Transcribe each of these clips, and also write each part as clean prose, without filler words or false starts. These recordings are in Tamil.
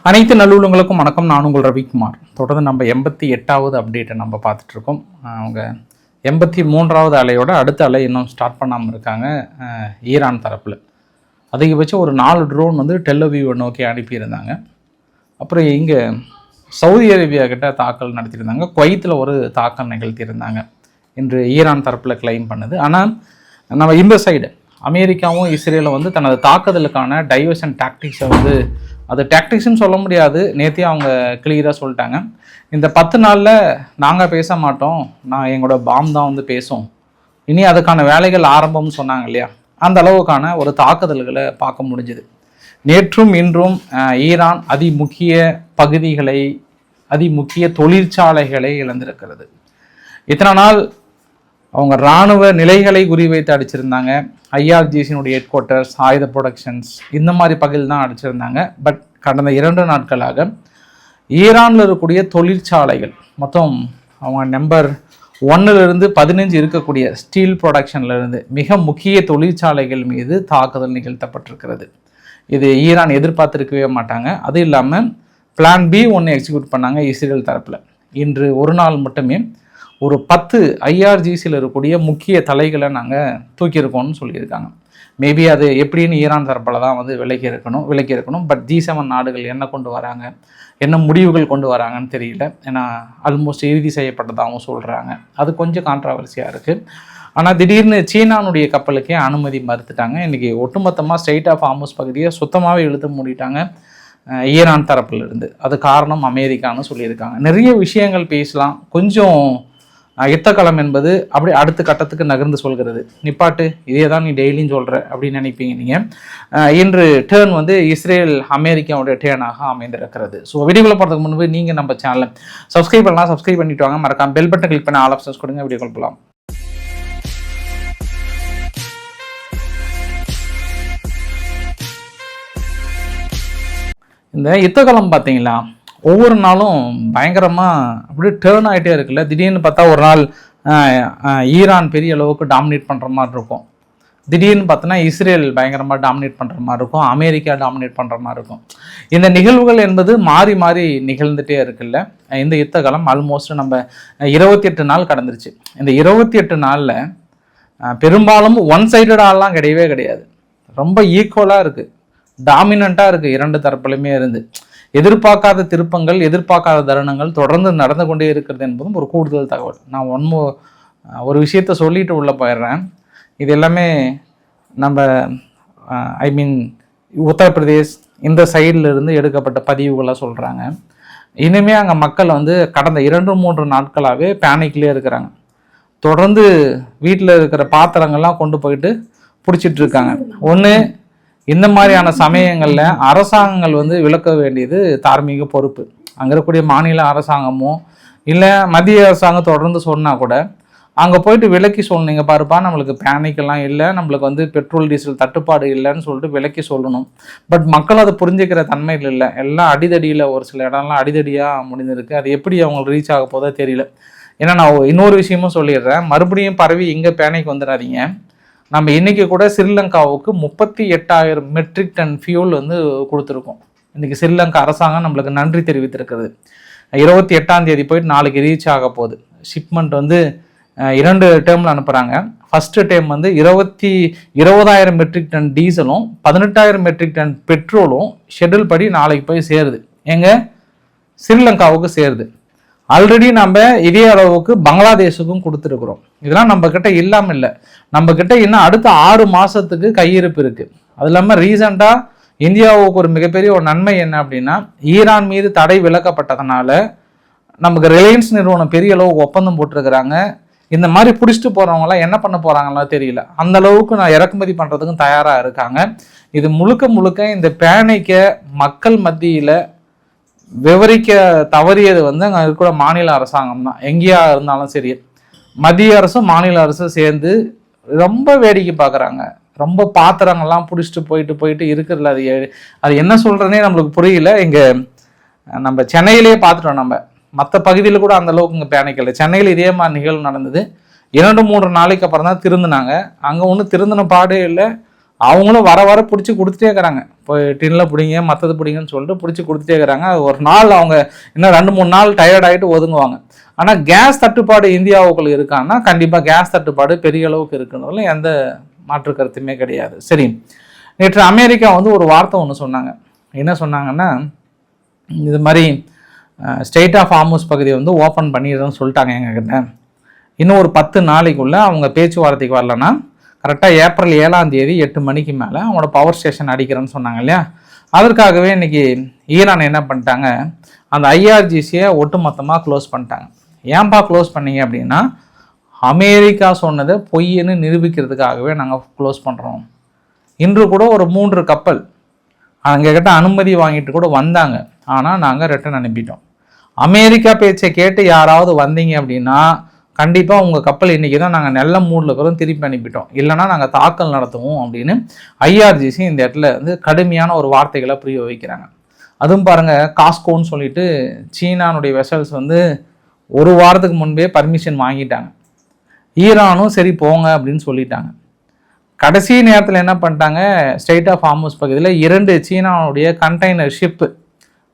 அனைத்து நல்லுள்ளங்களுக்கும் வணக்கம். நான் உங்கள் ரவிக்குமார். தொடர்ந்து நம்ம 88வது அப்டேட்டை நம்ம பார்த்துட்ருக்கோம். அவங்க 83வது அலையோட அடுத்த அலை இன்னும் ஸ்டார்ட் பண்ணாமல் இருக்காங்க ஈரான் தரப்பில். அதிகபட்சம் ஒரு 4 ட்ரோன் வந்து டெல்லவீவை நோக்கி அனுப்பியிருந்தாங்க. அப்புறம் இங்கே சவுதி அரேபியா கிட்ட தாக்கல் நடத்தியிருந்தாங்க. குவைத்தில் ஒரு தாக்கல் நிகழ்த்தியிருந்தாங்க இன்று ஈரான் தரப்பில் கிளைம் பண்ணுது. ஆனால் நம்ம இந்த சைடு அமெரிக்காவும் இஸ்ரேலும் வந்து தனது தாக்குதலுக்கான டைவர்ஷன் டாக்டிக்ஸை வந்து அது டாக்டிக்ஸ்ன்னு சொல்ல முடியாது, நேற்றே அவங்க கிளியராக சொல்லிட்டாங்க. இந்த 10 நாளில் நாங்கள் பேச மாட்டோம், நான் எங்களோட பாம் தான் வந்து பேசும், இனி அதுக்கான வேலைகள் ஆரம்பம்னு சொன்னாங்க இல்லையா, அந்த அளவுக்கான ஒரு தாக்குதல்களை பார்க்க முடிஞ்சுது. நேற்றும் இன்றும் ஈரான் அதிமுக்கிய பகுதிகளை அதிமுக்கிய தொழிற்சாலைகளை இழந்திருக்கிறது. இத்தனை நாள் அவங்க இராணுவ நிலைகளை குறிவைத்து அடிச்சிருந்தாங்க. ஐஆர்ஜிசியினுடைய ஹெட் குவார்ட்டர்ஸ், ஆயுத ப்ரொடக்ஷன்ஸ், இந்த மாதிரி பகுதியில் தான் அடிச்சிருந்தாங்க. பட் கடந்த 2 நாட்களாக ஈரானில் இருக்கக்கூடிய தொழிற்சாலைகள் மொத்தம் அவங்க நம்பர் 1லிருந்து 15 இருக்கக்கூடிய ஸ்டீல் ப்ரொடக்ஷன்லேருந்து மிக முக்கிய தொழிற்சாலைகள் மீது தாக்குதல் நிகழ்த்தப்பட்டிருக்கிறது. இது ஈரான் எதிர்பார்த்துருக்கவே மாட்டாங்க. அது இல்லாமல் பிளான் பி ஒன்று எக்ஸிக்யூட் பண்ணாங்க இஸ்ரேல் தரப்பில். இன்று ஒரு நாள் மட்டுமே ஒரு 10 ஐஆர்ஜிசியில் இருக்கக்கூடிய முக்கிய தலைகளை நாங்கள் தூக்கியிருக்கோம்னு சொல்லியிருக்காங்க. மேபி அது எப்படின்னு ஈரான் தரப்பில் தான் வந்து விலக்கி இருக்கணும். பட் G7 நாடுகள் என்ன கொண்டு வராங்க, என்ன முடிவுகள் கொண்டு வராங்கன்னு தெரியல. ஏன்னா ஆல்மோஸ்ட் இறுதி செய்யப்பட்டதாகவும் சொல்கிறாங்க. அது கொஞ்சம் கான்ட்ராவர்சியாக இருக்குது. ஆனால் திடீர்னு சீனானுடைய கப்பலுக்கே அனுமதி மறுத்துட்டாங்க. இன்றைக்கி ஒட்டுமொத்தமாக ஸ்ட்ரெயிட் ஆஃப் ஹார்முஸ் பகுதியை சுத்தமாகவே இழுத்து மூடிட்டாங்க ஈரான் தரப்பில் இருந்து. அது காரணம் அமெரிக்கான்னு சொல்லியிருக்காங்க. நிறைய விஷயங்கள் பேசலாம். கொஞ்சம் யுத்தக்களம் என்பது அப்படி அடுத்த கட்டத்துக்கு நகர்ந்து சொல்கிறது. நிப்பாட்டு, இதே தான் நீ டெய்லியும் சொல்கிற அப்படின்னு நினைப்பீங்க நீங்கள். இன்று டேர்ன் வந்து இஸ்ரேல் அமெரிக்காவுடைய டேர்னாக அமைந்திருக்கிறது. ஸோ வீடியோக்குள்ள போகிறதுக்கு முன்பு நீங்கள் நம்ம சேனலை சப்ஸ்கிரைப் பண்ணலாம், சப்ஸ்கிரைப் பண்ணிட்டு வாங்க. மறக்காம பெல் பட்டன் கிளிக் பண்ண ஆல் ஆப்ஷன்ஸ் கொடுங்க. வீடியோக்குள்ள போகலாம். இந்த யுத்தக்களம் பார்த்தீங்களா, ஒவ்வொரு நாளும் பயங்கரமாக அப்படியே டேர்ன் ஆகிட்டே இருக்குல்ல. திடீர்னு பார்த்தா ஒரு நாள் ஈரான் பெரிய அளவுக்கு டாமினேட் பண்ணுற மாதிரி இருக்கும். திடீர்னு பார்த்தோன்னா இஸ்ரேல் பயங்கரமாக டாமினேட் பண்ணுற மாதிரி இருக்கும். அமெரிக்கா டாமினேட் பண்ணுற மாதிரி இருக்கும். இந்த நிகழ்வுகள் என்பது மாறி மாறி நிகழ்ந்துகிட்டே இருக்குல்ல. இந்த யுத்தகாலம் ஆல்மோஸ்ட் நம்ம 28 நாள் கடந்துருச்சு. இந்த 28 நாளில் பெரும்பாலும் ஒன் சைடடாலாம் கிடையவே கிடையாது. ரொம்ப ஈக்குவலாக இருக்குது, டாமினண்ட்டாக இருக்குது. 2 தரப்புலையுமே இருந்து எதிர்பார்க்காத திருப்பங்கள், எதிர்பார்க்காத தருணங்கள் தொடர்ந்து நடந்து கொண்டே இருக்கிறது என்பதும் ஒரு கூடுதல் தகவல். நான் ஒரு விஷயத்த சொல்லிட்டு உள்ளே போயிடுறேன். இது எல்லாமே நம்ம உத்தரப்பிரதேஷ் இந்த சைடில் இருந்து எடுக்கப்பட்ட பதிவுகளாக சொல்கிறாங்க. இனிமேல் அங்கே மக்கள் வந்து கடந்த 2-3 நாட்களாகவே பேனிக்லேயே இருக்கிறாங்க. தொடர்ந்து வீட்டில் இருக்கிற பாத்திரங்கள்லாம் கொண்டு போயிட்டு பிடிச்சிட்டு இருக்காங்க. ஒன்று, இந்த மாதிரியான சமயங்களில் அரசாங்கங்கள் வந்து விளக்க வேண்டியது தார்மீக பொறுப்பு. அங்கே இருக்கக்கூடிய மாநில அரசாங்கமோ இல்லை மத்திய அரசாங்கம் தொடர்ந்து சொன்னால் கூட அங்கே போயிட்டு விலக்கி சொல்லணுங்க. பாருப்பா, நம்மளுக்கு பேனிக்கெல்லாம் இல்லை, நம்மளுக்கு வந்து பெட்ரோல் டீசல் தட்டுப்பாடு இல்லைன்னு சொல்லிட்டு விலக்கி சொல்லணும். பட் மக்கள் அதை புரிஞ்சுக்கிற தன்மையில் இல்லை. எல்லாம் அடிதடியில், ஒரு சில இடம்லாம் அடிதடியாக முடிஞ்சிருக்கு. அது எப்படி அவங்களுக்கு ரீச் ஆக போதோ தெரியல. ஏன்னா நான் இன்னொரு விஷயமும் சொல்லிடுறேன், மறுபடியும் பரவி இங்கே பேனிக் வந்துடாதீங்க. நம்ம இன்றைக்கி கூட ஸ்ரீலங்காவுக்கு 38,000 மெட்ரிக் டன் ஃபியூல் வந்து கொடுத்துருக்கோம். இன்றைக்கி ஸ்ரீலங்கா அரசாங்கம் நம்மளுக்கு நன்றி தெரிவித்திருக்கிறது. 28ஆம் தேதி போயிட்டு நாளைக்கு ரீச் ஆக போகுது. ஷிப்மெண்ட் வந்து 2 டேர்மில் அனுப்புகிறாங்க. ஃபஸ்ட்டு டேர்ம் வந்து 20,000 மெட்ரிக் டன் டீசலும் 18,000 மெட்ரிக் டன் பெட்ரோலும் ஷெட்யூல் படி நாளைக்கு போய் சேருது. ஸ்ரீலங்காவுக்கு சேருது. ஆல்ரெடி நம்ம இதே அளவுக்கு பங்களாதேஷுக்கும் கொடுத்துருக்குறோம். இதெல்லாம் நம்ம கிட்ட இல்லாமல் இல்லை. நம்ம கிட்ட இன்னும் அடுத்த 6 மாதத்துக்கு கையிருப்பு இருக்குது. அது இல்லாமல் ரீசெண்டாக இந்தியாவுக்கு ஒரு மிகப்பெரிய ஒரு நன்மை என்ன அப்படின்னா, ஈரான் மீது தடை விலக்கப்பட்டதுனால நமக்கு ரிலையன்ஸ் நிறுவனம் பெரிய அளவுக்கு ஒப்பந்தம் போட்டிருக்கிறாங்க. இந்த மாதிரி பிடிச்சிட்டு போகிறவங்களாம் என்ன பண்ண போகிறாங்களா தெரியல. அந்த அளவுக்கு நான் இறக்குமதி பண்ணுறதுக்கும் தயாராக இருக்காங்க. இது முழுக்க இந்த பேனிக்கை மக்கள் மத்தியில் விவரிக்க தவறியது வந்து அங்கே இருக்கிற மாநில அரசாங்கம் தான். எங்கேயா இருந்தாலும் சரி, மத்திய அரசும் மாநில அரசும் சேர்ந்து ரொம்ப வேடிக்கை பார்க்குறாங்க. ரொம்ப பாத்திரங்கள்லாம் பிடிச்சிட்டு போயிட்டு இருக்கிறதுல அது என்ன சொல்கிறேன்னே நம்மளுக்கு புரியல. இங்கே நம்ம சென்னையிலேயே பார்த்துட்டோம். நம்ம மற்ற பகுதியில் கூட அந்த அளவுக்கு இங்கே பேனிக்கலை. சென்னையில் இதே மாதிரி நிகழ்வு நடந்தது. 2-3 நாளைக்கு அப்புறம் தான் திருந்தினாங்க. அங்கே ஒன்றும் திருந்தின பாடே இல்லை. அவங்களும் வர வர பிடிச்சி கொடுத்துட்டே இருக்கிறாங்க. இப்போ டின்னில் பிடிங்க மற்றது பிடிங்கன்னு சொல்லிட்டு பிடிச்சி கொடுத்துட்டே இருக்கிறாங்க. ஒரு நாள் அவங்க இன்னும் 2-3 நாள் டயர்ட் ஆகிட்டு ஒதுங்குவாங்க. ஆனால் கேஸ் தட்டுப்பாடு இந்தியாவுக்குள்ள இருக்கான்னா கண்டிப்பாக கேஸ் தட்டுப்பாடு பெரிய அளவுக்கு இருக்குன்றதுல எந்த மாற்று கருத்துமே கிடையாது. சரி, நேற்று அமெரிக்கா வந்து ஒரு வார்த்தை ஒன்று சொன்னாங்க. என்ன சொன்னாங்கன்னா, இது மாதிரி ஸ்டேட் ஆஃப் ஹார்முஸ் பகுதியை வந்து ஓப்பன் பண்ணிடுறோன்னு சொல்லிட்டாங்க எங்ககிட்ட. இன்னும் ஒரு 10 நாளைக்குள்ளே அவங்க பேச்சுவார்த்தைக்கு வரலன்னா கரெக்டாக ஏப்ரல் 7ஆம் தேதி 8 மணிக்கு மேலே அவங்களோட பவர் ஸ்டேஷன் அடிக்கிறேன்னு சொன்னாங்க இல்லையா. அதற்காகவே இன்றைக்கி ஈரான் என்ன பண்ணிட்டாங்க, அந்த ஐஆர்ஜிசியை ஒட்டுமொத்தமாக க்ளோஸ் பண்ணிட்டாங்க. ஏன்பா க்ளோஸ் பண்ணீங்க அப்படின்னா, அமெரிக்கா சொன்னதை பொய்ன்னு நிரூபிக்கிறதுக்காகவே நாங்கள் க்ளோஸ் பண்ணுறோம். இன்று கூட ஒரு 3 கப்பல் அங்ககிட்ட அனுமதி வாங்கிட்டு கூட வந்தாங்க. ஆனால் நாங்கள் ரிட்டர்ன் அனுப்பிட்டோம். அமெரிக்கா பேச்சை கேட்டு யாராவது வந்தீங்க அப்படின்னா கண்டிப்பாக உங்கள் கப்பல் இன்றைக்கி தான் நாங்கள் நல்ல மூடில் இருக்கிறோம் திருப்பி அனுப்பிட்டோம், இல்லைனா நாங்கள் தாக்கல் நடத்துவோம் அப்படின்னு ஐஆர்ஜிசி இந்த இடத்துல வந்து கடுமையான ஒரு வார்த்தைகளை புரிய வைக்கிறாங்க. அதுவும் பாருங்கள், காஸ்கோன்னு சொல்லிட்டு சீனானுடைய வெசல்ஸ் வந்து ஒரு வாரத்துக்கு முன்பே பர்மிஷன் வாங்கிட்டாங்க. ஈரானும் சரி போங்க அப்படின்னு சொல்லிட்டாங்க. கடைசி நேரத்தில் என்ன பண்ணிட்டாங்க, ஸ்டேட் ஆஃப் ஹார்முஸ் பகுதியில் 2 சீனாவுடைய கண்டெய்னர் ஷிப்பு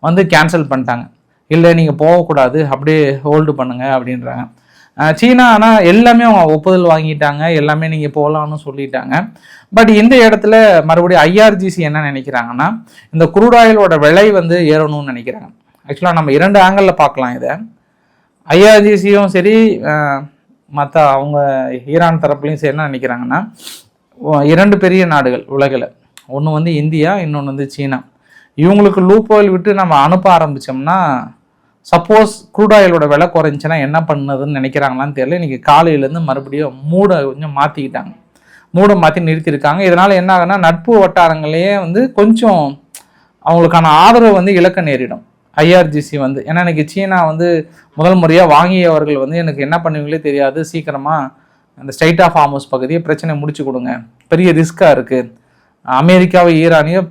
வந்து கேன்சல் பண்ணிட்டாங்க. இல்லை நீங்கள் போகக்கூடாது, அப்படியே ஹோல்டு பண்ணுங்க அப்படின்றாங்க. சீனா ஆனால் எல்லாமே அவங்க ஒப்புதல் வாங்கிட்டாங்க, எல்லாமே நீங்கள் போகலான்னு சொல்லிட்டாங்க. பட் இந்த இடத்துல மறுபடியும் ஐஆர்ஜிசி என்ன நினைக்கிறாங்கன்னா, இந்த குரூட் ஆயிலோட விலை வந்து ஏறணும்னு நினைக்கிறாங்க. ஆக்சுவலாக நம்ம 2 ஆங்கிளில் பார்க்கலாம் இதை. ஐஆர்ஜிசியும் சரி மற்ற அவங்க ஈரான் தரப்புலையும் சரி என்ன நினைக்கிறாங்கன்னா, 2 பெரிய நாடுகள் உலகில், ஒன்று வந்து இந்தியா, இன்னொன்று வந்து சீனா. இவங்களுக்கு லூப் ஆயில் விட்டு நம்ம அனுப்ப ஆரம்பித்தோம்னா சப்போஸ் க்ரூட் ஆயிலோட விலை குறைஞ்சின்னா என்ன பண்ணுதுன்னு நினைக்கிறாங்களான்னு தெரியல. இன்றைக்கி காலையிலேருந்து மறுபடியும் மூடை கொஞ்சம் மாற்றிக்கிட்டாங்க, மூடை மாற்றி நிறுத்தியிருக்காங்க. இதனால் என்ன ஆகுனா, நட்பு வட்டாரங்களையே வந்து கொஞ்சம் அவங்களுக்கான ஆதரவு வந்து இழக்க நேரிடும் ஐஆர்ஜிசி வந்து. ஏன்னா இன்றைக்கி சீனா வந்து முதல் முறையாக வாங்கியவர்கள் வந்து எனக்கு என்ன பண்ணுவீங்களே தெரியாது, சீக்கிரமாக அந்த ஸ்டேட் ஆஃப் ஹார்முஸ் பகுதியை பிரச்சனை முடிச்சு கொடுங்க, பெரிய ரிஸ்க்காக இருக்குது, அமெரிக்காவை ஈரானையும்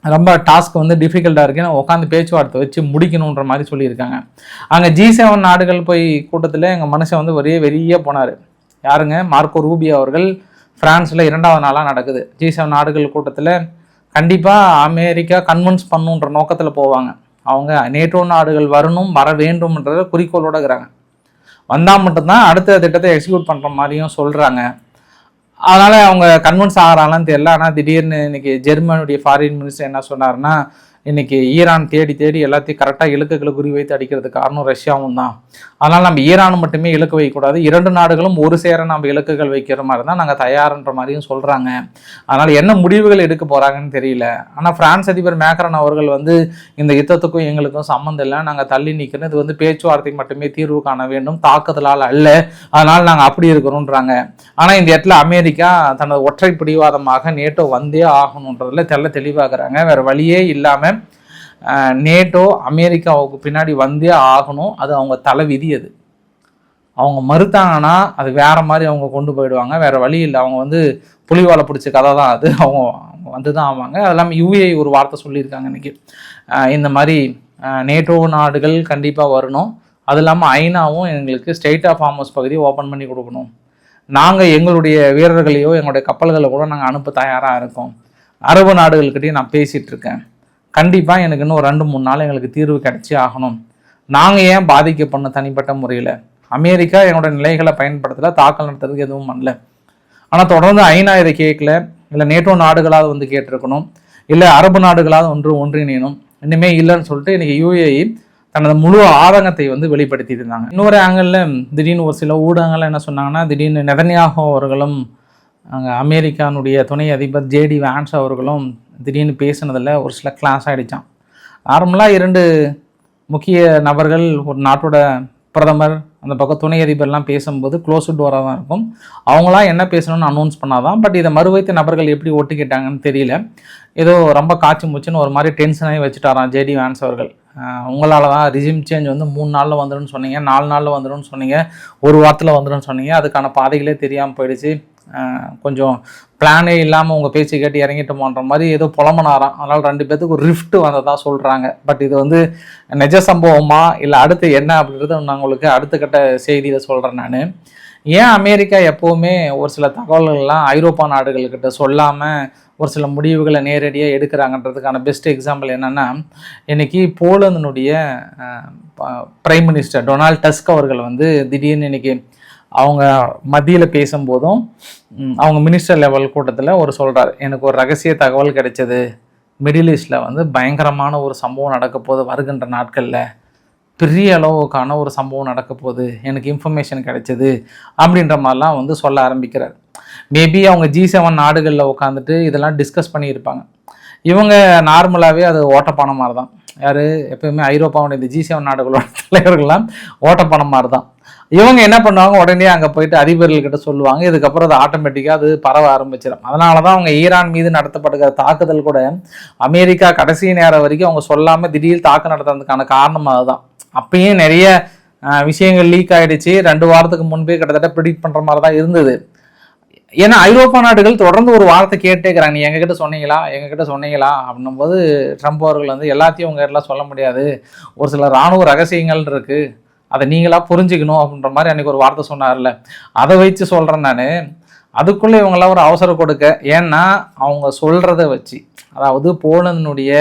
ரொம்ப டாஸ்க் வந்து டிஃபிகல்ட்டாக இருக்குது, நான் உட்காந்து பேச்சுவார்த்தை வச்சு முடிக்கணுன்ற மாதிரி சொல்லியிருக்காங்க. அங்கே G7 நாடுகள் போய் கூட்டத்தில் எங்கள் மனுஷன் வந்து ஒரே வெறியே போனார். யாருங்க, மார்க்கோ ரூபியோ அவர்கள். ஃப்ரான்ஸில் 2வது நாளாக நடக்குது G7 நாடுகள் கூட்டத்தில். கண்டிப்பாக அமெரிக்கா கன்வின்ஸ் பண்ணுன்ற நோக்கத்தில் போவாங்க. அவங்க நேட்டோ நாடுகள் வரணும், வர வேண்டும்ன்றத குறிக்கோளோடு இருக்கிறாங்க. வந்தால் மட்டும்தான் அடுத்த திட்டத்தை எக்ஸிக்யூட் பண்ணுற மாதிரியும் சொல்கிறாங்க. அதனால் அவங்க கன்வின்ஸ் ஆகிறாங்களான்னு தெரியல. ஆனால் திடீர்னு இன்றைக்கி ஜெர்மனுடைய ஃபாரின் மினிஸ்டர் என்ன சொன்னார்னா, இன்றைக்கி ஈரான் தேடி எல்லாத்தையும் கரெக்டாக இலக்குகளை குறிவைத்து அடிக்கிறதுக்கு காரணம் ரஷ்யாவும் தான். அதனால் நம்ம ஈரான் மட்டுமே இலக்கு வைக்கக்கூடாது, 2 நாடுகளும் ஒரு சேர நம்ம இலக்குகள் வைக்கிற மாதிரி தான் நாங்கள் தயார்ன்ற மாதிரியும் சொல்கிறாங்க. அதனால் என்ன முடிவுகள் எடுக்க போகிறாங்கன்னு தெரியல. ஆனால் பிரான்ஸ் அதிபர் மேக்ரான் அவர்கள் வந்து இந்த யுத்தத்துக்கும் எங்களுக்கும் சம்மந்தம் இல்லை, நாங்கள் தள்ளி நிற்கிறோம், இது வந்து பேச்சுவார்த்தைக்கு மட்டுமே தீர்வு காண வேண்டும், தாக்குதலால் அல்ல, அதனால் நாங்கள் அப்படி இருக்கிறோன்றாங்க. ஆனால் இந்த இடத்துல அமெரிக்கா தனது ஒற்றை பிடிவாதமாக நேட்டோ வந்தே ஆகணுன்றதில் தெளிவாகிறாங்க. வேறு வழியே இல்லாமல் நேட்டோ அமெரிக்காவுக்கு பின்னாடி வந்தே ஆகணும், அது அவங்க தலைவிதி. அது அவங்க மறுத்தாங்கன்னா அது வேற மாதிரி அவங்க கொண்டு போயிடுவாங்க, வேற வழி இல்லை. அவங்க வந்து புலிவாலை பிடிச்ச கதை தான் அது, அவங்க வந்து தான் ஆவாங்க. அது இல்லாமல் UAE ஒரு வார்த்தை சொல்லியிருக்காங்க இன்றைக்கி, இந்த மாதிரி நேட்டோ நாடுகள் கண்டிப்பாக வரணும், அது இல்லாமல் ஐநாவும் எங்களுக்கு ஸ்டேட் ஆஃப் ஹார்முஸ் பகுதியை ஓப்பன் பண்ணி கொடுக்கணும், நாங்கள் எங்களுடைய வீரர்களையோ எங்களுடைய கப்பல்களை கூட நாங்கள் அனுப்ப தயாராக இருக்கோம், அரபு நாடுகள்கிட்டையும் நான் பேசிகிட்டு இருக்கேன், கண்டிப்பாக எனக்கு இன்னும் 2-3 நாள் எங்களுக்கு தீர்வு கிடைச்சி ஆகணும், நாங்கள் ஏன் பாதிக்கப்படணும் தனிப்பட்ட முறையில், அமெரிக்கா எங்களோட நிலைகளை பயன்படுத்தலை, தாக்கல் நடத்துறதுக்கு எதுவும் பண்ணல, ஆனால் தொடர்ந்து ஐநா இதை கேட்கல, இல்லை நேட்டோ நாடுகளாவது வந்து கேட்டிருக்கணும், இல்லை அரபு நாடுகளாவது ஒன்றிணையணும், இன்னுமே இல்லைன்னு சொல்லிட்டு இன்றைக்கி UAE தனது முழு ஆதங்கத்தை வந்து வெளிப்படுத்திட்டு இருந்தாங்க. இன்னொரு ஆங்கிளில் திடீர்னு ஒரு சில ஊடகங்கள் என்ன சொன்னாங்கன்னா, திடீர்னு நெதன்யாஹூ அவர்களும் அங்கே அமெரிக்கானுடைய துணை அதிபர் JD வான்ஸ் அவர்களும் திடீர்னு பேசுனதில் ஒரு சில கிளாஸ் ஆகிடுச்சான். நார்மலாக 2 முக்கிய நபர்கள், ஒரு நாட்டோட பிரதமர், அந்த பக்கம் துணை அதிபர்லாம் பேசும்போது க்ளோஸ் டோராக தான் இருக்கும், அவங்களாம் என்ன பேசணும்னு அனௌன்ஸ் பண்ணாதான். பட் இதை மறுவைத்த நபர்கள் எப்படி ஒட்டுக்கிட்டாங்கன்னு தெரியல, ஏதோ ரொம்ப காய்ச்சி முச்சுன்னு ஒரு மாதிரி டென்ஷனாகி வச்சுட்டாராம் JD வான்ஸ் அவர்கள். உங்களால் தான் ரிஜிம் சேஞ்ச் வந்து 3 நாளில் வந்துடும் சொன்னீங்க, 4 நாளில் வந்துடும் சொன்னீங்க, ஒரு வாரத்தில் வந்துடும் சொன்னீங்க, அதுக்கான பாதைகளே தெரியாமல் போயிடுச்சு, கொஞ்சம் பிளானே இல்லாமல் உங்கள் பேச்சு கேட்டு இறங்கிட்டோமான்ற மாதிரி ஏதோ புலம்பனாராம். அதனால் 2 பேத்துக்கு ஒரு ரிஃப்ட் வந்ததாக சொல்கிறாங்க. பட் இது வந்து நிஜ சம்பவமா இல்லை அடுத்து என்ன அப்படின்றது நான் உங்களுக்கு அடுத்த கட்ட செய்தியில் சொல்கிறேன். நான் ஏன் அமெரிக்கா எப்போவுமே ஒரு சில தகவல்கள்லாம் ஐரோப்பா நாடுகள்கிட்ட சொல்லாமல் ஒரு சில முடிவுகளை நேரடியாக எடுக்கிறாங்கன்றதுக்கான பெஸ்ட் எக்ஸாம்பிள் என்னென்னா, இன்றைக்கி போலந்தினுடைய பிரைம் மினிஸ்டர் டொனால்ட் டஸ்க் அவர்கள் வந்து திடீர்னு இன்றைக்கி அவங்க மத்தியில் பேசும்போதும் அவங்க மினிஸ்டர் லெவல் கூட்டத்தில் ஒரு சொல்கிறார், எனக்கு ஒரு ரகசிய தகவல் கிடைச்சது, மிடில் ஈஸ்டில் வந்து பயங்கரமான ஒரு சம்பவம் நடக்க போது, வருகின்ற நாட்களில் பெரிய அளவுக்கான ஒரு சம்பவம் நடக்க போகுது, எனக்கு இன்ஃபர்மேஷன் கிடைச்சது அப்படின்ற மாதிரிலாம் வந்து சொல்ல ஆரம்பிக்கிறார். மேபி அவங்க G7 நாடுகளில் உட்காந்துட்டு இதெல்லாம் டிஸ்கஸ் பண்ணியிருப்பாங்க. இவங்க நார்மலாகவே அது ஓட்டப்பணம் மாதிரி தான். யார் எப்போயுமே ஐரோப்பாவுடைய இந்த G7 நாடுகளோட தலைவர்கள்லாம் ஓட்டப்பணம் மாதிரி தான். இவங்க என்ன பண்ணுவாங்க, உடனே அங்கே போயிட்டு அதிபர்கள்கிட்ட சொல்லுவாங்க. இதுக்கப்புறம் அது ஆட்டோமேட்டிக்காக அது பரவ ஆரம்பிச்சிடும். அதனால தான் அவங்க ஈரான் மீது நடத்தப்படுகிற தாக்குதல் கூட அமெரிக்கா கடைசி நேரம் வரைக்கும் அவங்க சொல்லாமல் திடீர் தாக்கு நடத்துறதுக்கான காரணம் அதுதான். அப்பயும் நிறைய விஷயங்கள் லீக் ஆகிடுச்சு. 2 வாரத்துக்கு முன்பே கிட்டத்தட்ட ப்ரிடிக்ட் பண்ணுற மாதிரி தான் இருந்தது. ஏன்னா ஐரோப்பா நாடுகள் தொடர்ந்து ஒரு வார்த்தை கேட்டே இருக்கிறாங்க, நீ எங்ககிட்ட சொன்னீங்களா அப்படின்னும் போது ட்ரம்ப் அவர்கள் வந்து எல்லாத்தையும் உங்க எல்லாம் சொல்ல முடியாது, ஒரு சில இராணுவ ரகசியங்கள் இருக்கு, அதை நீங்களா புரிஞ்சுக்கணும் அப்படின்ற மாதிரி அன்றைக்கி ஒரு வார்த்தை சொன்னார்ல, அதை வச்சு சொல்கிறேன் நான். அதுக்குள்ளே இவங்களாம் ஒரு அவசரம் கொடுக்க, ஏன்னா அவங்க சொல்கிறத வச்சு, அதாவது போலந்தினுடைய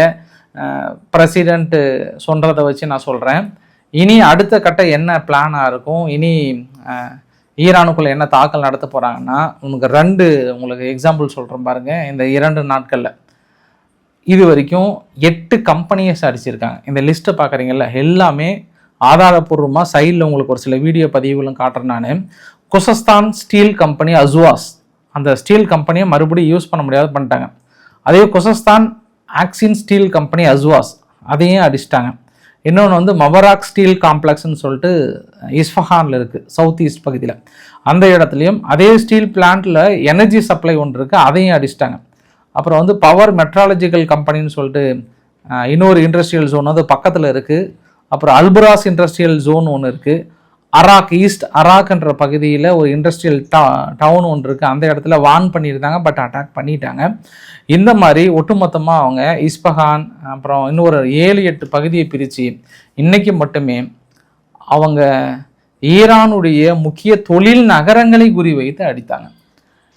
பிரசிடென்ட்டு சொல்கிறத வச்சு நான் சொல்கிறேன், இனி அடுத்த கட்ட என்ன பிளானாக இருக்கும், இனி ஈரானுக்குள்ளே என்ன தாக்கல் நடத்த போகிறாங்கன்னா, உங்களுக்கு எக்ஸாம்பிள் சொல்கிறேன் பாருங்கள். இந்த 2 நாட்களில் இது வரைக்கும் 8 கம்பெனிஸ் அடிச்சிருக்காங்க. இந்த லிஸ்ட்டை பார்க்குறீங்கல்ல, எல்லாமே ஆதாரப்பூர்வமாக சைடில் உங்களுக்கு ஒரு சில வீடியோ பதிவுகளும் காட்டுறேன் நான். குசஸ்தான் ஸ்டீல் கம்பெனி அஸ்வாஸ், அந்த ஸ்டீல் கம்பெனியை மறுபடியும் யூஸ் பண்ண முடியாது பண்ணிட்டாங்க. அதே குசஸ்தான் ஆக்சின் ஸ்டீல் கம்பெனி அஸ்வாஸ், அதையும் அடிச்சிட்டாங்க. இன்னொன்று வந்து மவராக் ஸ்டீல் காம்ப்ளெக்ஸ்ன்னு சொல்லிட்டு இஸ்ஃபஹானில் இருக்குது, சவுத் ஈஸ்ட் பகுதியில். அந்த இடத்துலையும் அதே ஸ்டீல் பிளான்ட்டில் எனர்ஜி சப்ளை ஒன்று இருக்குது, அதையும் அடிச்சிட்டாங்க. அப்புறம் வந்து பவர் மெட்ராலஜிக்கல் கம்பெனின்னு சொல்லிட்டு இன்னொரு இண்டஸ்ட்ரியல் ஜோன் வந்து பக்கத்தில் இருக்குது. அப்புறம் அல்புராஸ் இண்டஸ்ட்ரியல் ஜோன் ஒன்று இருக்குது. ஈஸ்ட் அராக்ன்ற பகுதியில் ஒரு இண்டஸ்ட்ரியல் டவுன் ஒன்று இருக்குது, அந்த இடத்துல வார்ன் பண்ணியிருந்தாங்க, பட் அட்டாக் பண்ணிட்டாங்க. இந்த மாதிரி ஒட்டுமொத்தமாக அவங்க இஸ்பஹான் அப்புறம் இன்னொரு 7-8 பகுதியை பிரித்து இன்றைக்கி மட்டுமே அவங்க ஈரானுடைய முக்கிய தொழில் நகரங்களை குறிவைத்து அடித்தாங்க.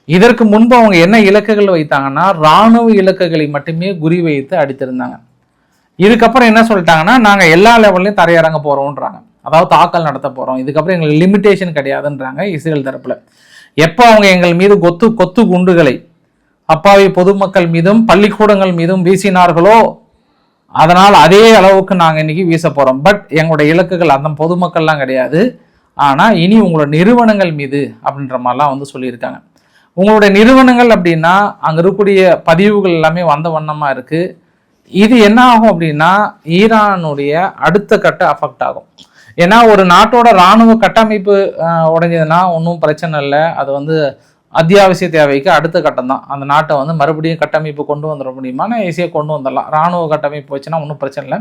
இதற்கு முன்பு அவங்க என்ன இலக்குகள் வைத்தாங்கன்னா, இராணுவ இலக்குகளை மட்டுமே குறிவைத்து அடித்திருந்தாங்க. இதுக்கப்புறம் என்ன சொல்லிட்டாங்கன்னா, நாங்கள் எல்லா லெவல்லையும் தரையிறங்க போகிறோன்றாங்க, அதாவது தாக்கல் நடத்த போகிறோம், இதுக்கப்புறம் எங்களுக்கு லிமிட்டேஷன் கிடையாதுன்றாங்க இஸ்ரேல் தரப்பில். எப்போ அவங்க எங்கள் மீது கொத்து குண்டுகளை அப்பாவி பொதுமக்கள் மீதும் பள்ளிக்கூடங்கள் மீதும் வீசினார்களோ, அதனால் அதே அளவுக்கு நாங்கள் இன்றைக்கி வீச போகிறோம். பட் எங்களுடைய இலக்குகள் அந்த பொதுமக்கள்லாம் கிடையாது, ஆனால் இனி உங்களோட நிறுவனங்கள் மீது அப்படின்ற மாதிரிலாம் வந்து சொல்லியிருக்காங்க. உங்களுடைய நிறுவனங்கள் அப்படின்னா அங்கே இருக்கக்கூடிய பதிவுகள் எல்லாமே வந்த வண்ணமாக இருக்குது. இது என்ன ஆகும் அப்படின்னா, ஈரானுடைய அடுத்த கட்ட அஃபெக்ட் ஆகும். ஏன்னா ஒரு நாட்டோட இராணுவ கட்டமைப்பு உடைஞ்சதுன்னா ஒன்றும் பிரச்சனை இல்லை, அது வந்து அத்தியாவசிய தேவைக்கு அடுத்த கட்டம் தான். அந்த நாட்டை வந்து மறுபடியும் கட்டமைப்பு கொண்டு வந்துட முடியுமானா ஈஸியாக கொண்டு வந்துடலாம், இராணுவ கட்டமைப்பு வச்சுன்னா ஒன்றும் பிரச்சனை இல்லை.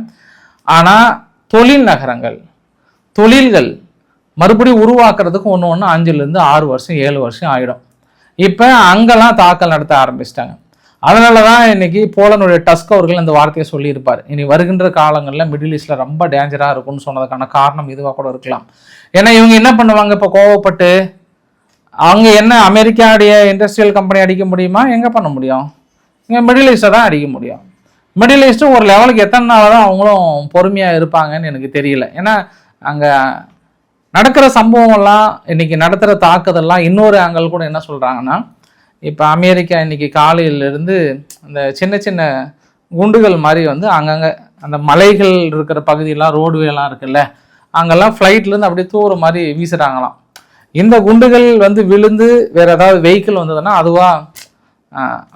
ஆனால் தொழில் நகரங்கள், தொழில்கள் மறுபடியும் உருவாக்குறதுக்கு ஒன்று 5 to 6 வருஷம் 7 வருஷம் ஆகிடும். இப்போ அங்கெல்லாம் தாக்கல் நடத்த ஆரம்பிச்சிட்டாங்க. அதனால தான் இன்றைக்கி போலனுடைய டஸ்க் அவர்கள் இந்த வார்த்தையை சொல்லியிருப்பார், இனி வருகின்ற காலங்களில் மிடில் ஈஸ்டில் ரொம்ப டேஞ்சராக இருக்கும்னு சொன்னதுக்கான காரணம் இதுவாக கூட இருக்கலாம். ஏன்னா இவங்க என்ன பண்ணுவாங்க, இப்போ கோவப்பட்டு அவங்க என்ன அமெரிக்காவுடைய இண்டஸ்ட்ரியல் கம்பெனி அடிக்க முடியுமா, எங்கே பண்ண முடியும், இங்கே மிடில் ஈஸ்ட்டை தான் அடிக்க முடியும். மிடில் ஈஸ்ட்டு ஒரு லெவலுக்கு எத்தனை நாள் தான் அவங்களும் பொறுமையாக இருப்பாங்கன்னு எனக்கு தெரியல. ஏன்னா அங்கே நடக்கிற சம்பவங்கள்லாம், இன்றைக்கி நடத்துகிற தாக்குதல்லாம் இன்னொரு ஆங்கிள் கூட என்ன சொல்கிறாங்கன்னா, இப்போ அமெரிக்கா இன்றைக்கி காலையிலேருந்து அந்த சின்ன சின்ன குண்டுகள் மாதிரி வந்து அங்கங்கே அந்த மலைகள் இருக்கிற பகுதியெல்லாம் ரோடுவேலாம் இருக்குல்ல, அங்கெல்லாம் ஃப்ளைட்லேருந்து அப்படியே தூர மாதிரி வீசுகிறாங்களாம். இந்த குண்டுகள் வந்து விழுந்து வேறு ஏதாவது வெஹிக்கிள் வந்ததுன்னா அதுவாக,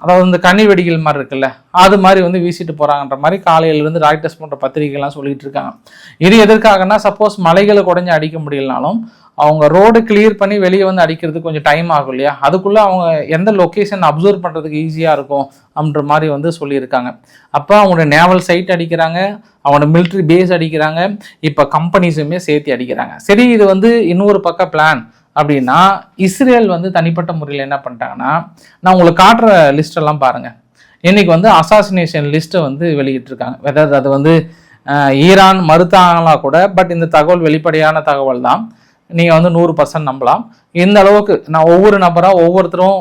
அதாவது இந்த கனி வெடிகள் மாதிரி இருக்குல்ல, அது மாதிரி வந்து வீசிட்டு போகிறாங்கன்ற மாதிரி காலையிலேருந்து ராய்டர்ஸ் போன்ற பத்திரிகைலாம் சொல்லிகிட்டு இருக்காங்க. இது எதற்காகனா, சப்போஸ் மலைகளை குறைஞ்சி அடிக்க முடியலனாலும் அவங்க ரோடு கிளியர் பண்ணி வெளியே வந்து அடிக்கிறதுக்கு கொஞ்சம் டைம் ஆகும் இல்லையா, அதுக்குள்ளே அவங்க எந்த லொக்கேஷன் அப்சர்வ் பண்ணுறதுக்கு ஈஸியாக இருக்கும் அப்படின்ற மாதிரி வந்து சொல்லியிருக்காங்க. அப்போ அவங்களோட நேவல் சைட் அடிக்கிறாங்க, அவங்களோட மிலிட்ரி பேஸ் அடிக்கிறாங்க, இப்போ கம்பெனிஸுமே சேர்த்து அடிக்கிறாங்க. சரி, இது வந்து இன்னொரு பக்கம் பிளான் அப்படின்னா, இஸ்ரேல் வந்து தனிப்பட்ட முறையில் என்ன பண்ணிட்டாங்கன்னா, நான் உங்களுக்கு காட்டுற லிஸ்டெல்லாம் பாருங்கள். இன்றைக்கி வந்து அசாசினேஷன் லிஸ்ட்டை வந்து வெளியிட்டிருக்காங்க. வெதர் அது வந்து ஈரான் மறுத்தாங்களா கூட, பட் இந்த தகவல் வெளிப்படையான தகவல் தான். நீங்கள் வந்து 100% நம்பலாம். இந்த அளவுக்கு நான் ஒவ்வொரு நபராக ஒவ்வொருத்தரும்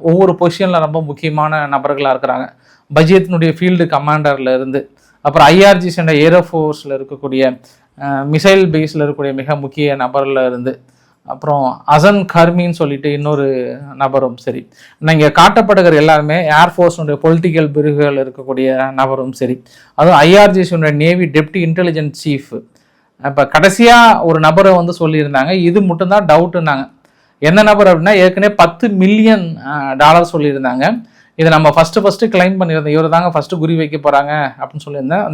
ஒவ்வொரு பொசிஷனில் ரொம்ப முக்கியமான நபர்களாக இருக்கிறாங்க. பஜியத்தினுடைய ஃபீல்டு கமாண்டரில் இருந்து, அப்புறம் ஐஆர்ஜிசி என்ற ஏரோஃபோர்ஸில் இருக்கக்கூடிய மிசைல் பேஸில் இருக்கக்கூடிய மிக முக்கிய நபரில் இருந்து, அப்புறம் அசன் கர்மின்னு சொல்லிட்டு இன்னொரு நபரும் சரி, நீங்கள் காட்டப்படுகிற எல்லாருமே ஏர்ஃபோர்ஸுடைய பொலிட்டிக்கல் பிரிவுகள் இருக்கக்கூடிய நபரும் சரி, அதுவும் ஐஆர்ஜிசியுடைய நேவி டெப்டி இன்டெலிஜென்ஸ் சீஃப். இப்போ கடைசியாக ஒரு நபரை வந்து சொல்லியிருந்தாங்க, இது மட்டும்தான் டவுட்டுன்னாங்க. என்ன நபர் அப்படின்னா, ஏற்கனவே $10 மில்லியன் சொல்லியிருந்தாங்க. இதை நம்ம ஃபஸ்ட்டு கிளைம் பண்ணியிருந்தோம், இவர் தாங்க ஃபஸ்ட்டு குறி வைக்க போகிறாங்க அப்படின்னு சொல்லியிருந்தேன்.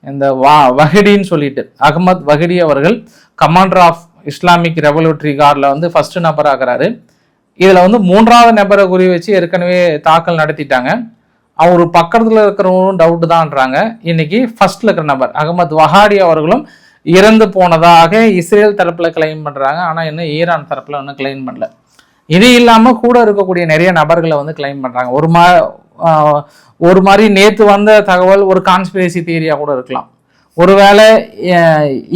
இந்த வஹிடின்னு சொல்லிட்டு அகமது வஹிடி அவர்கள் கமாண்டர் ஆஃப் இஸ்லாமிக் ரெவல்யூட்டரி கார்டில் வந்து ஃபஸ்ட்டு நபர் ஆகிறாரு. இதில் வந்து 3வது நபரை குறி வச்சு ஏற்கனவே தாக்கல் நடத்திட்டாங்க. அவர் பக்கத்தில் இருக்கிறவங்களும் டவுட்டு தான்றாங்க. இன்னைக்கு ஃபர்ஸ்ட்ல இருக்கிற நபர் அகமது வஹாடி அவர்களும் இறந்து போனதாக இஸ்ரேல் தரப்பில் கிளைம் பண்ணுறாங்க. ஆனால் இன்னும் ஈரான் தரப்பில் ஒன்றும் கிளைம் பண்ணல. இது இல்லாமல் கூட இருக்கக்கூடிய நிறைய நபர்களை வந்து கிளைம் பண்ணுறாங்க. ஒரு மாதிரி நேற்று வந்த தகவல் ஒரு கான்ஸ்பிரசி தியரியாக கூட இருக்கலாம். ஒருவேளை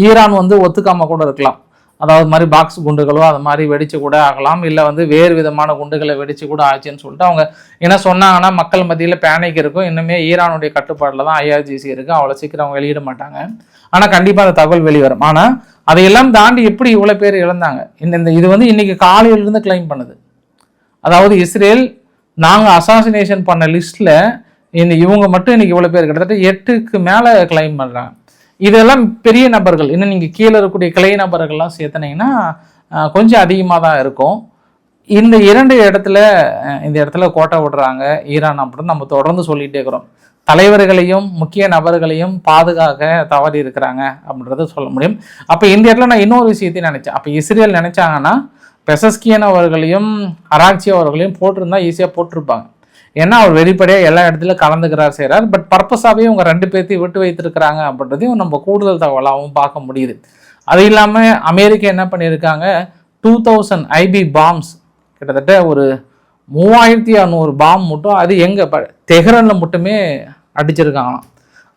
ஈரான் வந்து ஒத்துக்காம கூட இருக்கலாம். அதாவது மாதிரி பாக்ஸ் குண்டுகளோ அது மாதிரி வெடிச்சு கூட ஆகலாம், இல்லை வந்து வேறு விதமான குண்டுகளை வெடிச்சு கூட ஆச்சுன்னு சொல்லிட்டு அவங்க என்ன சொன்னாங்கன்னா, மக்கள் மத்தியில் பேனிக் இருக்கும், இன்னுமே ஈரானுடைய கட்டுப்பாட்டில் தான் ஐஆர்ஜிசி இருக்குது, அவ்வளோ சீக்கிரம் அவங்க வெளியிட மாட்டாங்க. ஆனால் கண்டிப்பாக அந்த தகவல் வெளிவரும். ஆனால் அதையெல்லாம் தாண்டி எப்படி இவ்வளோ பேர் இழந்தாங்க? இது வந்து இன்னைக்கு காலையிலிருந்து கிளைம் பண்ணுது. அதாவது இஸ்ரேல் நாங்கள் அசாசினேஷன் பண்ண லிஸ்ட்டில் இவங்க மட்டும் இன்னைக்கு இவ்வளோ பேர் கிட்டத்தட்ட 8க்கு மேலே கிளைம் பண்ணுறாங்க. இதெல்லாம் பெரிய நபர்கள். இன்னும் நீங்கள் கீழே இருக்கக்கூடிய கிளை நபர்கள்லாம் சேர்த்துனீங்கன்னா கொஞ்சம் அதிகமாக தான் இருக்கும். இந்த இடத்துல கோட்டை விடுறாங்க ஈரான் அப்படின்னு நம்ம தொடர்ந்து சொல்லிகிட்டே இருக்கிறோம். தலைவர்களையும் முக்கிய நபர்களையும் பாதுகாக்க தவறி இருக்கிறாங்க அப்படின்றத சொல்ல முடியும். அப்போ இந்த இடத்துல நான் இன்னொரு விஷயத்தையும் நினச்சேன். அப்போ இஸ்ரேல் நினச்சாங்கன்னா பெசஸ்கியன் அவர்களையும் அராக்சி அவர்களையும் போட்டிருந்தா ஈஸியாக போட்டிருப்பாங்க. ஏன்னா அவர் வெளிப்படையாக எல்லா இடத்துலையும் கலந்துக்கிறார், செய்கிறார். பட் பர்பஸாகவே இவங்க 2 பேர்த்தையும் விட்டு வைத்திருக்கிறாங்க அப்படின்றதையும் நம்ம கூடுதல் தகவலாகவும் பார்க்க முடியுது. அது இல்லாமல் அமெரிக்கா என்ன பண்ணியிருக்காங்க, 2000 ஐபி பாம்ஸ், கிட்டத்தட்ட ஒரு 3600 பாம் மட்டும் அது எங்கே தெஹ்ரானில் மட்டுமே அடிச்சிருக்காங்களாம்.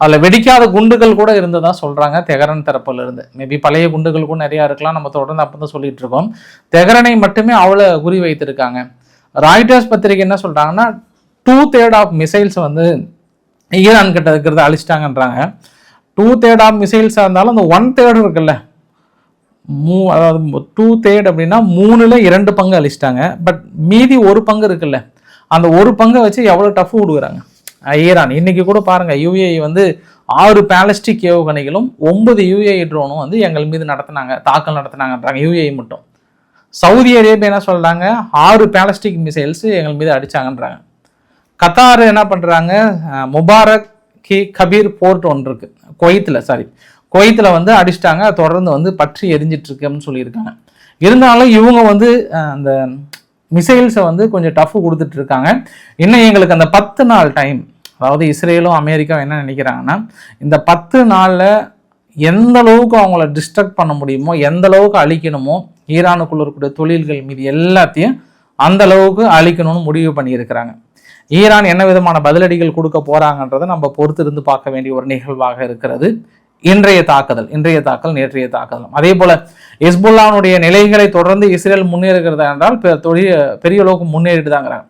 அதில் வெடிக்காத குண்டுகள் கூட இருந்ததா சொல்கிறாங்க தெஹ்ரான் தரப்புல இருந்து. மேபி பழைய குண்டுகள் கூட நிறையா இருக்கலாம், நம்ம தொடர்ந்து அப்போ தான் சொல்லிட்டு இருக்கோம். தெஹ்ரானை மட்டுமே அவ்வளோ குறி வைத்திருக்காங்க. ராய்டர்ஸ் பத்திரிகை என்ன சொல்கிறாங்கன்னா, 2/3 ஆஃப் மிசைல்ஸ் வந்து ஈரான் கிட்ட இருக்கிறத அழிச்சிட்டாங்கன்றாங்க. 2/3 ஆஃப் மிசைல்ஸாக இருந்தாலும் அந்த 1/3 இருக்குல்ல, அதாவது 2/3 அப்படின்னா 3ல் 2 பங்கு அழிச்சிட்டாங்க. பட் மீதி 1 பங்கு இருக்குல்ல, அந்த 1 பங்கை வச்சு எவ்வளோ டஃப் கொடுக்குறாங்க ஈரான். இன்னைக்கு கூட பாருங்க, யுஏஇ வந்து 6 பேலஸ்டிக் ஏவுகணைகளும் 9 யுஏஇ ட்ரோனும் வந்து எங்கள் மீது தாக்கல் நடத்தினாங்கன்றாங்க யுஏஇ மட்டும். சவுதி அரேபியா என்ன சொல்றாங்க, 6 பேலஸ்டிக் மிசைல்ஸ் எங்கள் மீது அடிச்சாங்கன்றாங்க. கத்தார் என்ன பண்றாங்க, முபாரக் கபீர் போர்ட் ஒன்று இருக்கு குவைத்தில் வந்து அடிச்சிட்டாங்க, தொடர்ந்து வந்து பற்றி எரிஞ்சிட்டு இருக்குன்னு சொல்லியிருக்காங்க. இருந்தாலும் இவங்க வந்து அந்த மிசைல்ஸை வந்து கொஞ்சம் டஃப் கொடுத்துட்டு இருக்காங்க. இன்னும் எங்களுக்கு அந்த 10 நாள் டைம், அதாவது இஸ்ரேலும் அமெரிக்காவும் என்ன நினைக்கிறாங்கன்னா, இந்த 10 நாளில் எந்த அளவுக்கு அவங்கள டிஸ்ட்ரக்ட் பண்ண முடியுமோ, எந்த அளவுக்கு அழிக்கணுமோ, ஈரானுக்குள்ள இருக்கக்கூடிய தொழில்கள் மீது எல்லாத்தையும் அந்த அளவுக்கு அழிக்கணும்னு முடிவு பண்ணியிருக்கிறாங்க. ஈரான் என்ன விதமான பதிலடிகள் கொடுக்க போறாங்கன்றதை நம்ம பொறுத்திருந்து பார்க்க வேண்டிய ஒரு நிகழ்வாக இருக்கிறது இன்றைய தாக்குதல் நேற்றைய தாக்குதல். அதே போல ஹிஸ்புல்லாவுடைய நிலைகளை தொடர்ந்து இஸ்ரேல் முன்னேறுகிறதா என்றால் பெரிய அளவுக்கு முன்னேறிட்டு தாங்கிறாங்க.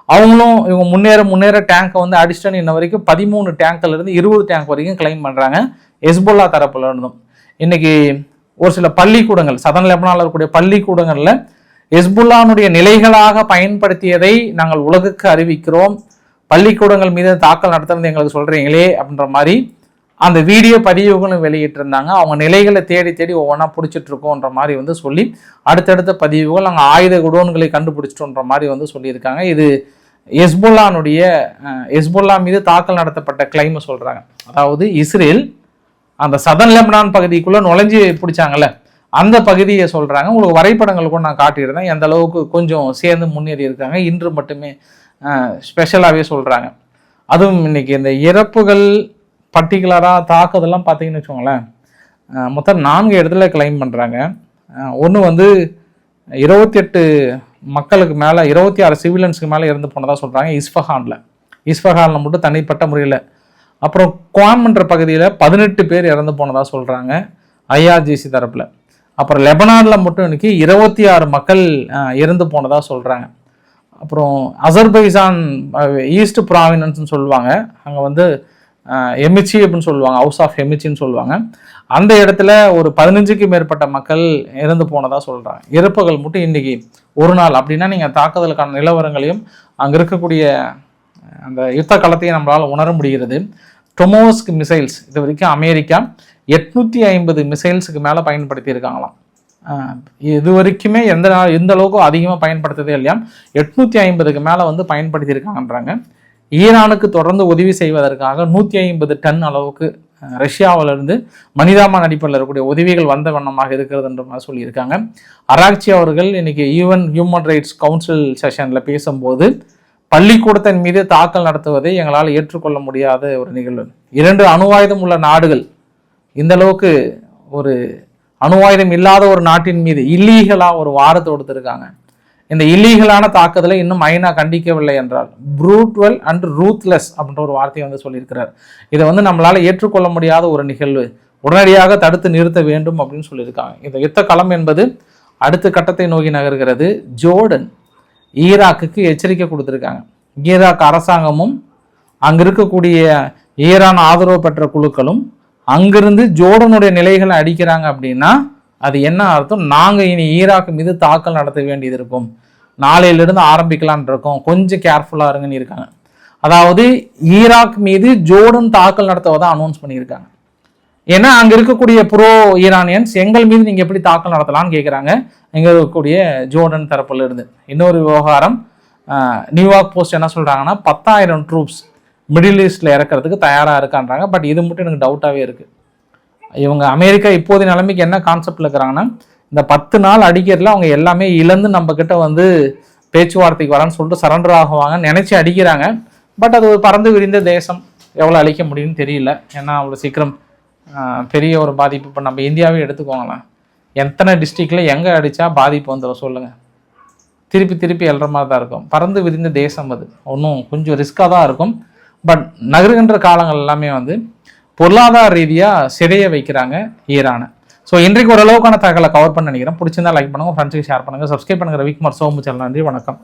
அவங்களும் இவங்க முன்னேற டேங்கை வந்து அடிச்சுட்டு இன்ன வரைக்கும் 13 டேங்க்ல இருந்து 20 டேங்க் வரைக்கும் கிளைம் பண்றாங்க ஹிஸ்புல்லா தரப்புல இருந்தும். இன்னைக்கு ஒரு சில பள்ளிக்கூடங்கள், சதன் லெபனான்ல இருக்கக்கூடிய பள்ளிக்கூடங்கள்ல ஹிஸ்புல்லானுடைய நிலைகளாக பயன்படுத்தியதை நாங்கள் உலகுக்கு அறிவிக்கிறோம், பள்ளிக்கூடங்கள் மீது தாக்கல் நடத்துறது எங்களுக்கு சொல்றீங்களே அப்படின்ற மாதிரி அந்த வீடியோ பதிவுகளும் வெளியிட்டு இருந்தாங்க. அவங்க நிலைகளை தேடி ஒவ்வொன்றா பிடிச்சிட்டு இருக்கோன்ற மாதிரி வந்து சொல்லி அடுத்தடுத்த பதிவுகள் நாங்கள் ஆயுத குடோன்களை கண்டுபிடிச்சிட்டோன்ற மாதிரி வந்து சொல்லியிருக்காங்க. இது ஹிஸ்புல்லா மீது தாக்கல் நடத்தப்பட்ட கிளைம் சொல்றாங்க. அதாவது இஸ்ரேல் அந்த சதன் லெபனான் பகுதிக்குள்ள நுழைஞ்சு பிடிச்சாங்கல்ல, அந்த பகுதியை சொல்றாங்க. உங்களுக்கு வரைபடங்கள் கூட நான் காட்டியிருந்தேன், எந்த அளவுக்கு கொஞ்சம் சேர்ந்து முன்னேறி இருக்காங்க. இன்று மட்டுமே ஸ்பெஷலாகவே சொல்றாங்க. அதுவும் இன்னைக்கு இந்த இறப்புகள் பர்டிகுலராக தாக்குதெல்லாம் பார்த்தீங்கன்னு வச்சுக்கோங்களேன், மொத்தம் 4 இடத்துல கிளைம் பண்ணுறாங்க. ஒன்று வந்து 28 மக்களுக்கு மேலே, 26 சிவிலியன்ஸுக்கு மேலே இறந்து போனதாக சொல்கிறாங்க இஸ்ஃபஹானில் மட்டும் தனிப்பட்ட முறையில். அப்புறம் குவாம்ன்ற பகுதியில் 18 பேர் இறந்து போனதாக சொல்கிறாங்க ஐஆர்ஜிசி தரப்பில். அப்புறம் லெபனானில் மட்டும் இன்னைக்கு 26 மக்கள் இறந்து போனதாக சொல்கிறாங்க. அப்புறம் அசர்பைசான் ஈஸ்ட் ப்ராவினன்ஸ்னு சொல்லுவாங்க, அங்கே வந்து எமிச்சி அப்படின்னு சொல்லுவாங்க, ஹவுஸ் ஆஃப் எமிச்சின்னு சொல்லுவாங்க. அந்த இடத்துல ஒரு 15க்கும் மேற்பட்ட மக்கள் இறந்து போனதாக சொல்கிறாங்க. இறப்புகள் மட்டும் இன்றைக்கி ஒரு நாள் அப்படின்னா நீங்கள் தாக்குதலுக்கான நிலவரங்களையும் அங்கே இருக்கக்கூடிய அந்த யுத்த களத்தையும் நம்மளால் உணர முடிகிறது. டொமோஸ்க் மிசைல்ஸ் இது வரைக்கும் அமெரிக்கா 850 மிசைல்ஸுக்கு மேலே பயன்படுத்தியிருக்காங்களாம். இது வரைக்குமே எந்த அளவுக்கு அதிகமாக பயன்படுத்ததே இல்லையா, 850க்கு மேலே வந்து பயன்படுத்தியிருக்காங்கன்றாங்க. ஈரானுக்கு தொடர்ந்து உதவி செய்வதற்காக 150 டன் அளவுக்கு ரஷ்யாவிலிருந்து மனிதாமான அடிப்படையில் இருக்கக்கூடிய உதவிகள் வந்த வண்ணமாக இருக்கிறதுன்ற மாதிரி சொல்லியிருக்காங்க. அராக்சி அவர்கள் இன்னைக்கு யூஎன் ஹியூமன் ரைட்ஸ் கவுன்சில் செஷனில் பேசும்போது பள்ளிக்கூடத்தின் மீது தாக்கல் நடத்துவதை எங்களால் ஏற்றுக்கொள்ள முடியாத ஒரு நிகழ்வு. 2 அணு ஆயுதம் உள்ள நாடுகள் இந்த அளவுக்கு ஒரு அணு ஆயுதம் இல்லாத ஒரு நாட்டின் மீது இல்லீகலாக ஒரு வாரத்தை கொடுத்துருக்காங்க. இந்த இல்லீகலான தாக்குதலை இன்னும் ஐநா கண்டிக்கவில்லை என்றால் ப்ரூட்வல் அண்ட் ரூத்லெஸ் அப்படின்ற ஒரு வார்த்தையை வந்து சொல்லியிருக்கிறார். இதை வந்து நம்மளால் ஏற்றுக்கொள்ள முடியாத ஒரு நிகழ்வு, உடனடியாக தடுத்து நிறுத்த வேண்டும் அப்படின்னு சொல்லியிருக்காங்க. இந்த யுத்த களம் என்பது அடுத்த கட்டத்தை நோக்கி நகர்கிறது. ஜோர்டன் ஈராக்குக்கு எச்சரிக்கை கொடுத்துருக்காங்க. ஈராக் அரசாங்கமும் அங்கே இருக்கக்கூடிய ஈரான் ஆதரவு பெற்ற குழுக்களும் அங்கிருந்து ஜோர்டனுடைய நிலைகளை அடிக்கிறாங்க அப்படின்னா அது என்ன அர்த்தம், நாங்கள் இனி ஈராக் மீது தாக்கல் நடத்த வேண்டியது இருக்கும், நாளையிலிருந்து ஆரம்பிக்கலான் இருக்கோம், கொஞ்சம் கேர்ஃபுல்லாக இருங்கன்னு இருக்காங்க. அதாவது ஈராக் மீது ஜோர்டன் தாக்கல் நடத்துவதை அனௌன்ஸ் பண்ணியிருக்காங்க. ஏன்னா அங்கே இருக்கக்கூடிய ப்ரோ ஈரானியன்ஸ் எங்கள் மீது நீங்கள் எப்படி தாக்கல் நடத்தலாம்னு கேட்குறாங்க இங்கே இருக்கக்கூடிய ஜோர்டன் தரப்புல இருந்து. இன்னொரு விவகாரம், நியூயார்க் போஸ்ட் என்ன சொல்கிறாங்கன்னா 10,000 ட்ரூப்ஸ் மிடில் ஈஸ்டில் இறக்கிறதுக்கு தயாராக இருக்கான்றாங்க. பட் இது மட்டும் எனக்கு டவுட்டாகவே இருக்குது. இவங்க அமெரிக்கா இப்போதைய நிலைமைக்கு என்ன கான்செப்டில் இருக்கிறாங்கன்னா, இந்த 10 நாள் அடிக்கிறதுல அவங்க எல்லாமே இழந்து நம்ம கிட்ட வந்து பேச்சுவார்த்தைக்கு வரான்னு சொல்லிட்டு சரண்டர் ஆகுவாங்கன்னு நினச்சி அடிக்கிறாங்க. பட் அது ஒரு பறந்து விரிந்த தேசம், எவ்வளோ அழிக்க முடியும்னு தெரியல. ஏன்னா அவ்வளோ சீக்கிரம் பெரிய ஒரு பாதிப்பு. இப்போ நம்ம இந்தியாவே எடுத்துக்கோங்களேன், எத்தனை டிஸ்ட்ரிக்டில் எங்கே அடித்தா பாதிப்பு வந்துடும் சொல்லுங்கள், திருப்பி எழுற மாதிரி தான் இருக்கும். பறந்து விரிந்த தேசம் அது, ஒன்றும் கொஞ்சம் ரிஸ்க்காக தான் இருக்கும். பட் நகருகின்ற காலங்கள் எல்லாமே வந்து பொருளாதார ரீதியாக சிதைய வைக்கிறாங்க ஈரானை. ஸோ இன்றைக்கு ஓரளவுக்கான தகவலை கவர் பண்ண நினைக்கிறேன். பிடிச்சிருந்தா லைக் பண்ணுங்கள், ஃப்ரெண்ட்ஸுக்கு ஷேர் பண்ணுங்கள், சப்ஸ்கிரைப் பண்ணுங்கள். ரவிக்குமார் சோமு சேனல். நன்றி, வணக்கம்.